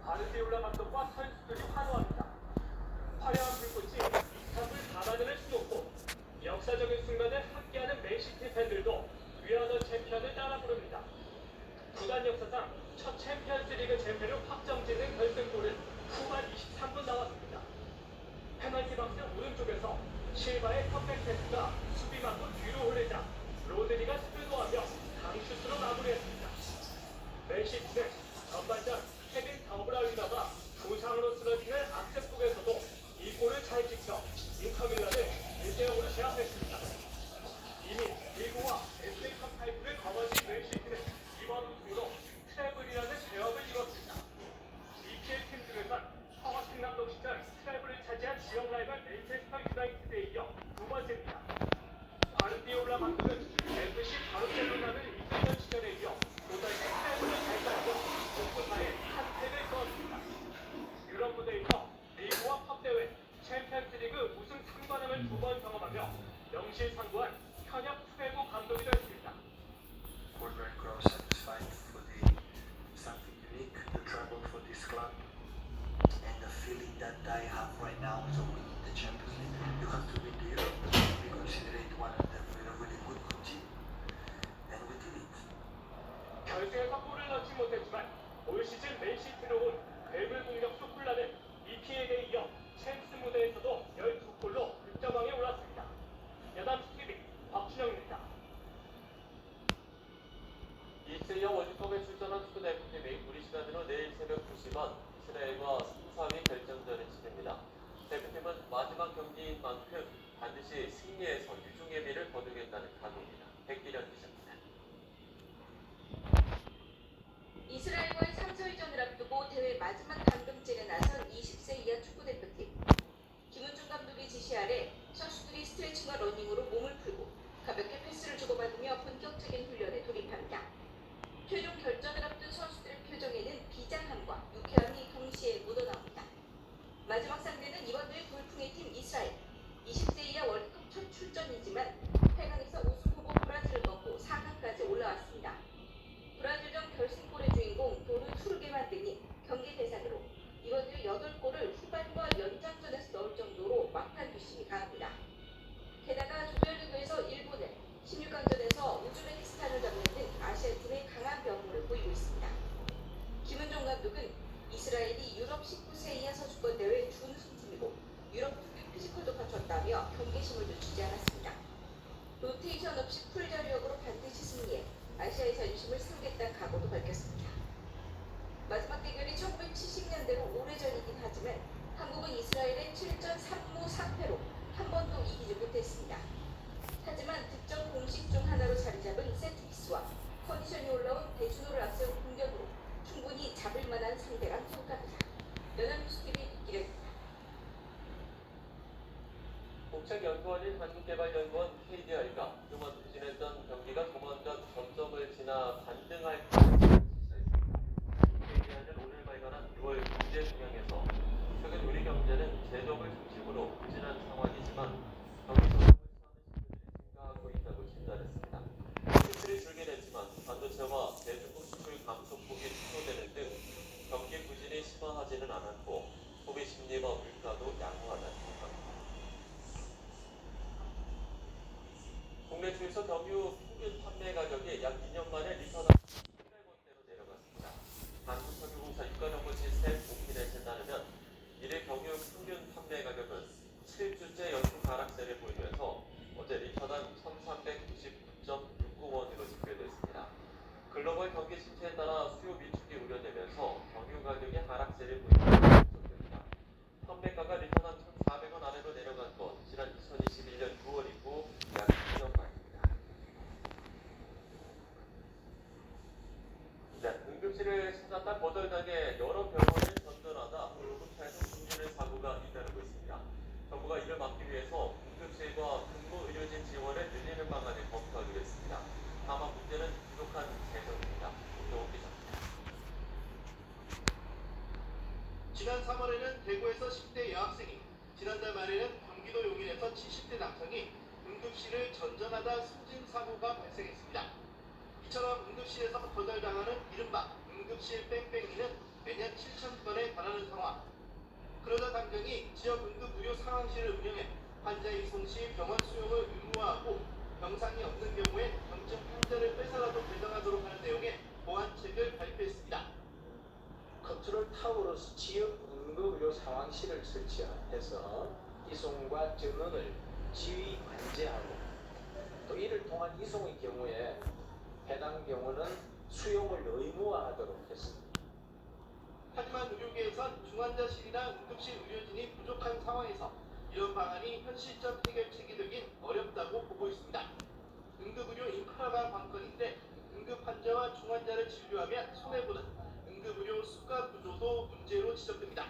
가르디올라 감독과 선수들이 환호합니다. 화려한 불꽃이 이스탄불 밤하늘을 수놓고 역사적인 순간을 함께하는 맨시티 팬들도 위아더 챔피언을 따라 부릅니다. 구단 역사상 첫 챔피언스리그 재패를 확정짓는 결승골은 후반 23분 나왔습니다. 페널티 박스 오른쪽에서 실바의 컴백 패스가 수비 맞고 뒤로 흐르자 로드리가 스피드하며 강슛으로 마무리했습니다. 맨시티는 전반전 케빈 더브라우이너가 부상으로 쓰러지는 악습국에서도 이 골을 잘 지켜 인터밀란을 1대0으로 제압했습니다. 이미 리그와 FA컵 타이틀을 거머쥔 맨시티는 이번 우승으로 트래블이라는 대업을 이뤘습니다. EPL 팀 중에선 허가슨 감독 시절 트래블을 차지한 지역 라이벌 맨체스터 유나이티드에 이어 두 번째입니다. 가르디올라 감독은 FC 바르셀로나를 이끌던 시절에 이어 또다시 트래블을 달성하고 복부타에 한 팩을 넣었습니다. 유럽 무대에서 리그와 컵 대회, 챔피언스리그 우승 3관왕을 두 번 경험하며 명실상부한 현역 최고 감독이 되었습니다. We're very satisfied for the something unique, the treble for this club, and the feeling that I have right now is winning the Champions League. You have to win the Europe. We consider it one of the really good team, and we did it. 결승에서 골을 넣지 못했지만 올 시즌 맨시티로 온 괴물 공격수 콜라는 EPL에 이어 챔스 무대에서도 12골로 득점왕에 올랐습니다. 여담 스티비 박준영입니다. 이슬리아 월드컵에 출전한 축구 대표팀이 우리 시간으로 내일 새벽 2시반 이스라엘과 3-4위 결정전을 치릅니다. 대표팀은 마지막 경기인 만큼 반드시 승리해서 유종예비를 거두겠다는 각오입니다. 백기련 기자입니다. 이스라엘과의 3-4위전을 앞두고 대회 마지막 담금질에 나선 20세 이하 축구대표팀. 김은중 감독의 지시 아래 선수들이 스트레칭과 러닝으로 몸을 풀고 가볍게 패스를 주고받으며 본격적인 훈련에 돌입합니다. 최종 결전을 앞둔 선수들의 표정에는 비장함과 유쾌함이 동시에 묻어나옵니다. 마지막 상대는 이번 대회 돌풍의 팀 이스라엘. 20세 이하 월드컵 첫 출전이지만 8강에서 우승 후보 브라질을 꺾고 4강까지 올라왔습니다. 브라질전 결승골의 주인공 도르 투르게 만드니 경기 대상으로 이번 대회 8골을 후반과 연장전에서 넣을 정도로 막판 뒷심이 강합니다. 게다가 조별리그에서 일본을, 16강전에서 우즈베키스탄을 잡는 등 아시아 팀의 강한 면모를 보이고 있습니다. 김은종 감독은 이스라엘이 유럽 19세 이하 선수권 대회 준우승팀이고 유럽 특별 피지컬도 갖췄다며 경계심을 늦추지 않았습니다. 로테이션 없이 풀자력으로 반드시 승리해 아시아의 자존심을 세우겠다는 각오도 밝혔습니다. 마지막 대결이 1970년대로 오래전이긴 하지만 한국은 이스라엘의 7전 3무 4패로 한 번도 이기지 못했습니다. 하지만 득점 공식 중 하나로 자리 잡은 세트피스와 컨디션이 올라온 대준호를 앞세운 공격으로 충분히 잡을 만한 상대란 평가입니다. 연합뉴스TV 기령입니다. 국책연구원인 한국개발연구원 KDI가 그동안 추진했던 경기가 조만간 점점을 지나 반등할 것을 시사했습니다. KDI는 오늘 발간한 6월 경제 동향에서 최근 우리 경제는 제조업을 중심으로 부진한 상황이지만 경기 전환을 취하는 시기들이 증가하고 있다고 진단했습니다. 수출이 줄긴 했지만 반도체와 대중국 수출 감소폭이 축소되는 등 경기 부진이 심화하지는 않았고 소비 심리와 물가도 양호하다는 평가입니다. 국내 주유소 경유 평균 판매 가격이 약 2년 만에 리터당 700원대로 내려갔습니다. 한국석유공사 유가정보 시스템 오피넷에 따르면 일일 경유 평균 판매 가격은 7주째 연속 하락세를 보이면서 어제 리터당 1399.69원으로 집계됐습니다. 글로벌 경기 침체에 따라 수요 위축이 우려되면서 경유 가격이 하락세를 보이는 전입니다. 판매가가 리터당 1,400원 아래로 내려간 건 지난 2021년 9월 이후 약 2년 만입니다. 응급실을 찾았다 거절당해 여러 병원을 전전하다 응급차에서 숨지는 사고가 잇따르고 있습니다. 정부가 이를 막기 위해서 응급실과 근무 의료진 지원을 늘리는 방안을 검토하기로 했습니다. 다만 문제는 부족한 재정입니다. 오태훈 기자입니다. 지난 3월에는 대구에서 10대 여학생이, 지난달 말에는 경기도 용인에서 70대 남성이 응급실을 전전하다 숨진 사고가 발생했습니다. 이처럼 응급실에서 거절당하는 이른바 응급실 뺑뺑이는 매년 7,000건의 그러자 당장이 지역 응급의료 상황실을 운영해 환자 이송 시 병원 수용을 의무화하고 병상이 없는 경우에 경증 환자를 뺏어라도 배정하도록 하는 내용의 보완책을 발표했습니다. 컨트롤 타워로 지역 응급의료 상황실을 설치해서 이송과 전원을 지휘 관제하고 또 이를 통한 이송의 경우에 해당 경우는 수용을 의무화하도록 했습니다. 하지만 의료계에선 중환자실이나 응급실 의료진이 부족한 상황에서 이런 방안이 현실적 해결책이 되긴 어렵다고 보고 있습니다. 응급의료 인프라가 관건인데 응급 환자와 중환자를 진료하면 손해보는 응급의료 수가 구조도 문제로 지적됩니다.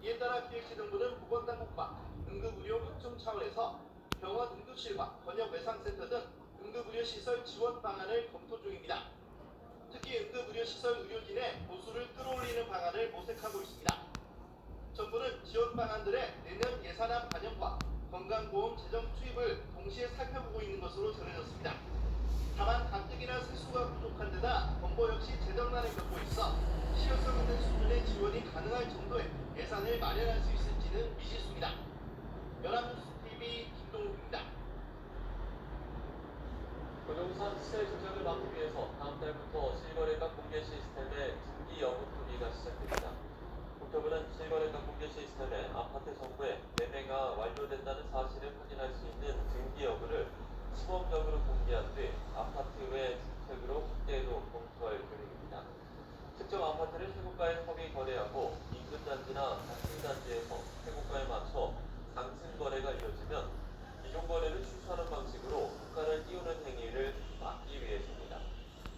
이에 따라 기획재정부는 보건당국과 응급의료 확충 차원에서 병원 응급실과 번역 외상센터 등 응급의료시설 지원 방안을 검토 중입니다. 특히 응급의료시설 의료진의 보수를 끌어올리는 방안을 모색하고 있습니다. 정부는 지원 방안들의 내년 예산안 반영과 건강보험 재정 투입을 동시에 살펴보고 있는 것으로 전해졌습니다. 다만 가뜩이나 세수가 부족한 데다 정부 역시 재정난을 겪고 있어 실효성 있는 수준의 지원이 가능할 정도의 예산을 마련할 수 있을지는 미지수입니다. 연합뉴스TV 김동욱입니다. 부동산 시세 조작을 막기 위해서 다음 달부터 실거래가 공개 시스템의 등기 여부 투기가 시작됩니다. 국토부는 실거래가 공개 시스템에 아파트 정보에 매매가 완료된다는 사실을 확인할 수 있는 등기 여부를 시범적으로 공개한 뒤 아파트 외 주택으로 확대해도 검토할 계획입니다. 특정 아파트를 최고가에 협의 거래하고 인근 단지나 같은 단지에서 최고가에 맞춰 상승 거래가 이뤄지면 기존 거래를 취소하는 방식으로 국가를 띄우는 행위를 막기 위해서입니다.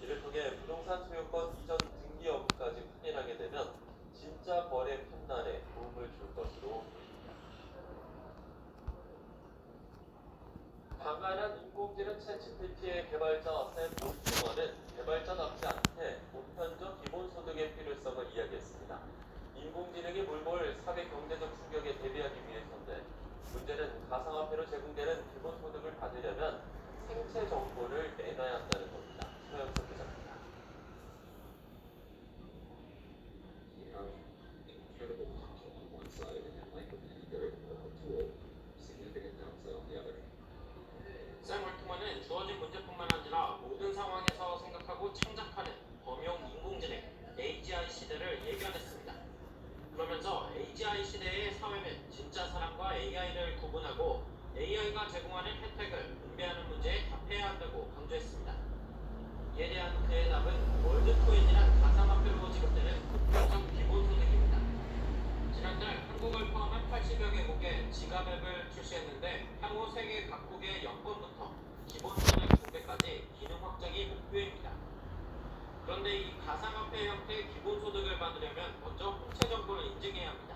이를 통해 부동산 소유권 이전 등기 여부까지 확인하게 되면 진짜 거래 판단에 도움을 줄 것으로 보입니다. 방한한 인공지능 챗GPT의 개발자 샘 올트먼은 개발자답지 않게 보편적 기본소득의 필요성을 이야기했습니다. 인공지능이 물볼 사회 경제적 충격에 대비하기 위해서인데 문제는 가상화폐로 제공되는 기본소득을 받으려면 생체 정보를 내놔야 한다는 겁니다. 서영석 기자입니다. 샘 올트먼은 주어진 문제뿐만 아니라 모든 상황에서 생각하고 창작하는 범용 인공지능 AGI 시대를 예견했습니다. 그러면서 AGI 시대의 사회는 진짜 사람과 AI를 구분하고 AI가 제공하는 혜택을 분배하는 문제에 답해야 한다고 강조했습니다. 이에 대한 그의 답은 월드코인이란 가상화폐로 지급되는 보편적 기본소득입니다. 지난달 한국을 포함한 80여 개국의 지갑 앱을 출시했는데 향후 세계 각국의 여권부터 기본소득 분배까지 기능 확장이 목표입니다. 그런데 이 가상화폐 형태의 기본소득을 받으려면 먼저 홍채 정보를 인증해야 합니다.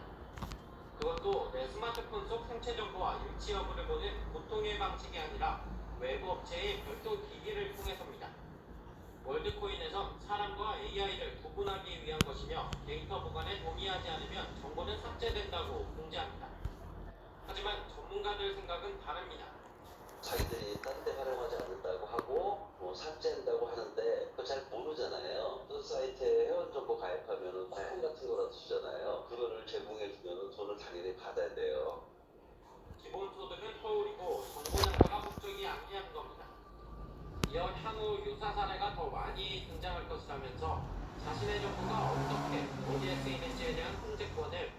그것도 내 스마트폰 속 생체 정보와 일치 여부를 보는 보통의 방식이 아니라 외부 업체의 별도 기기를 통해서입니다. 월드코인에선 사람과 AI를 구분하기 위한 것이며 데이터 보관에 동의하지 않으면 정보는 삭제된다고 공지합니다. 하지만 전문가들 생각은 다릅니다. 자기들이 딴 데 활용하지 않는다고 하고 삭제한다고 하는데 그거 잘 모르잖아요. 또 사이트에 회원정보 가입하면 쿠폰 같은 거라도 주잖아요. 그거를 제공해주면 돈을 당연히 받아야 돼요. 기본소득은 허울이고 정보 장사가 목적이 아니냐는 겁니다. 이어 향후 유사 사례가 더 많이 등장할 것이라면서 자신의 정보가 어떻게 어디에 쓰이는지에 대한 통제권을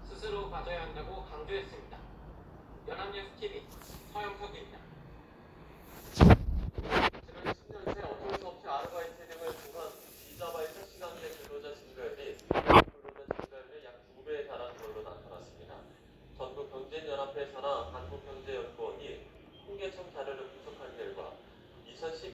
스스로 가져야 한다고 강조했습니다. 연합뉴스TV 서영석입니다. 지난 10년 새 어쩔 수 없이 아르바이트 등을 통한 비자발적 시간제 근로자 징별비, 근로자 징별률 약 2배에 달하는 걸로 나타났습니다. 전국경제연합회 산하 한국경제연구원이 통계청 자료를 분석한 결과 2010